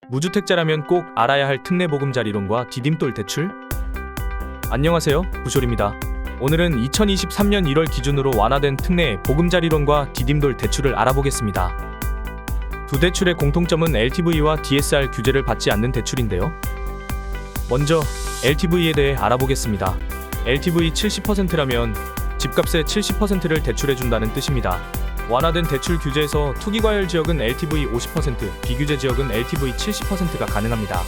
무주택자라면 꼭 알아야 할 특례보금자리론과 디딤돌 대출? 안녕하세요, 부쇼입니다. 오늘은 2023년 1월 기준으로 완화된 특례 보금자리론과 디딤돌 대출을 알아보겠습니다. 두 대출의 공통점은 LTV와 DSR 규제를 받지 않는 대출인데요. 먼저 LTV에 대해 알아보겠습니다. LTV 70%라면 집값의 70%를 대출해준다는 뜻입니다. 완화된 대출 규제에서 투기과열 지역은 LTV 50%, 비규제 지역은 LTV 70%가 가능합니다.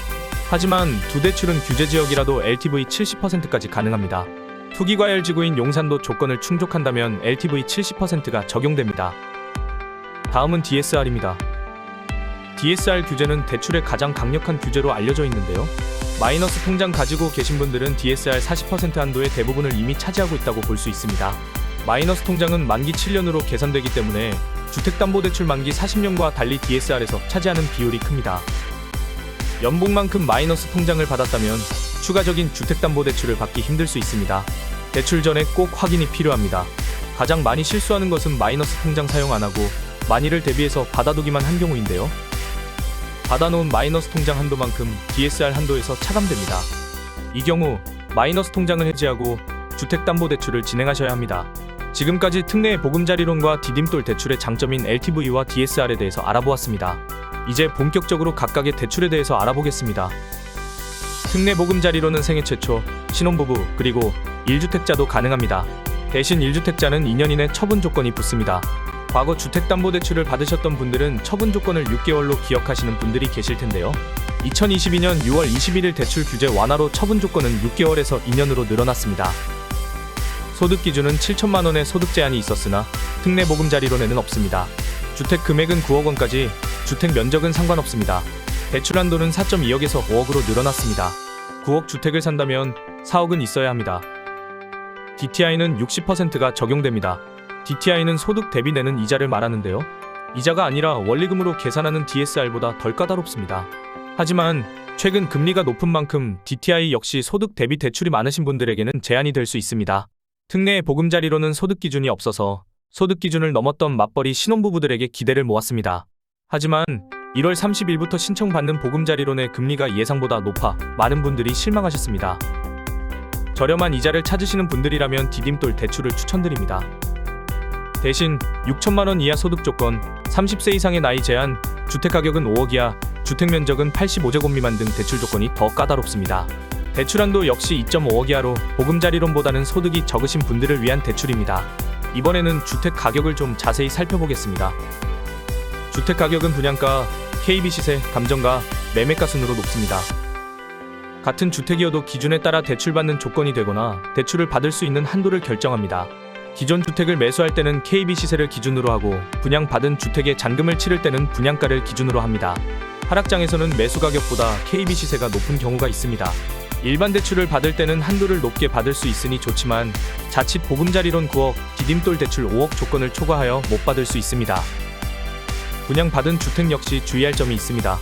하지만 두 대출은 규제 지역이라도 LTV 70%까지 가능합니다. 투기과열 지구인 용산도 조건을 충족한다면 LTV 70%가 적용됩니다. 다음은 DSR입니다. DSR 규제는 대출의 가장 강력한 규제로 알려져 있는데요. 마이너스 통장 가지고 계신 분들은 DSR 40% 한도의 대부분을 이미 차지하고 있다고 볼 수 있습니다. 마이너스 통장은 만기 7년으로 계산되기 때문에 주택담보대출 만기 40년과 달리 DSR에서 차지하는 비율이 큽니다. 연봉만큼 마이너스 통장을 받았다면 추가적인 주택담보대출을 받기 힘들 수 있습니다. 대출 전에 꼭 확인이 필요합니다. 가장 많이 실수하는 것은 마이너스 통장 사용 안 하고 만일을 대비해서 받아두기만 한 경우인데요. 받아놓은 마이너스 통장 한도만큼 DSR 한도에서 차감됩니다. 이 경우 마이너스 통장을 해지하고 주택담보대출을 진행하셔야 합니다. 지금까지 특례 보금자리론과 디딤돌 대출의 장점인 LTV와 DSR에 대해서 알아보았습니다. 이제 본격적으로 각각의 대출에 대해서 알아보겠습니다. 특례 보금자리론은 생애 최초, 신혼부부, 그리고 1주택자도 가능합니다. 대신 1주택자는 2년 이내 처분 조건이 붙습니다. 과거 주택담보대출을 받으셨던 분들은 처분 조건을 6개월로 기억하시는 분들이 계실 텐데요. 2022년 6월 21일 대출 규제 완화로 처분 조건은 6개월에서 2년으로 늘어났습니다. 소득 기준은 7천만 원의 소득 제한이 있었으나 특례 보금자리론에는 없습니다. 주택 금액은 9억 원까지, 주택 면적은 상관없습니다. 대출 한도는 4.2억에서 5억으로 늘어났습니다. 9억 주택을 산다면 4억은 있어야 합니다. DTI는 60%가 적용됩니다. DTI는 소득 대비 내는 이자를 말하는데요. 이자가 아니라 원리금으로 계산하는 DSR보다 덜 까다롭습니다. 하지만 최근 금리가 높은 만큼 DTI 역시 소득 대비 대출이 많으신 분들에게는 제한이 될 수 있습니다. 특례 보금자리론은 소득 기준이 없어서 소득 기준을 넘었던 맞벌이 신혼부부들에게 기대를 모았습니다. 하지만 1월 30일부터 신청받는 보금자리론의 금리가 예상보다 높아 많은 분들이 실망하셨습니다. 저렴한 이자를 찾으시는 분들이라면 디딤돌 대출을 추천드립니다. 대신 6천만 원 이하 소득 조건, 30세 이상의 나이 제한, 주택 가격은 5억 이하, 주택 면적은 85제곱 미만 등 대출 조건이 더 까다롭습니다. 대출 한도 역시 2.5억 이하로 보금자리론보다는 소득이 적으신 분들을 위한 대출입니다. 이번에는 주택 가격을 좀 자세히 살펴보겠습니다. 주택 가격은 분양가, KB 시세, 감정가, 매매가 순으로 높습니다. 같은 주택이어도 기준에 따라 대출받는 조건이 되거나 대출을 받을 수 있는 한도를 결정합니다. 기존 주택을 매수할 때는 KB 시세를 기준으로 하고 분양받은 주택에 잔금을 치를 때는 분양가를 기준으로 합니다. 하락장에서는 매수 가격보다 KB 시세가 높은 경우가 있습니다. 일반 대출을 받을 때는 한도를 높게 받을 수 있으니 좋지만 자칫 보금자리론 9억, 디딤돌 대출 5억 조건을 초과하여 못 받을 수 있습니다. 분양받은 주택 역시 주의할 점이 있습니다.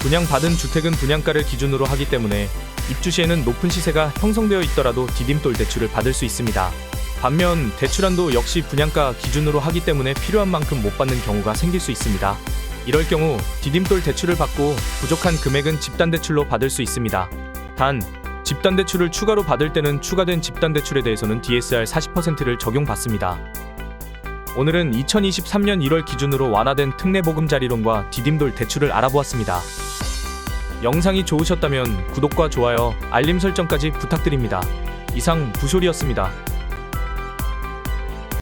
분양받은 주택은 분양가를 기준으로 하기 때문에 입주 시에는 높은 시세가 형성되어 있더라도 디딤돌 대출을 받을 수 있습니다. 반면 대출 한도 역시 분양가 기준으로 하기 때문에 필요한 만큼 못 받는 경우가 생길 수 있습니다. 이럴 경우 디딤돌 대출을 받고 부족한 금액은 집단대출로 받을 수 있습니다. 단, 집단대출을 추가로 받을 때는 추가된 집단대출에 대해서는 DSR 40%를 적용받습니다. 오늘은 2023년 1월 기준으로 완화된 특례 보금자리론과 디딤돌 대출을 알아보았습니다. 영상이 좋으셨다면 구독과 좋아요, 알림 설정까지 부탁드립니다. 이상 부쇼리였습니다.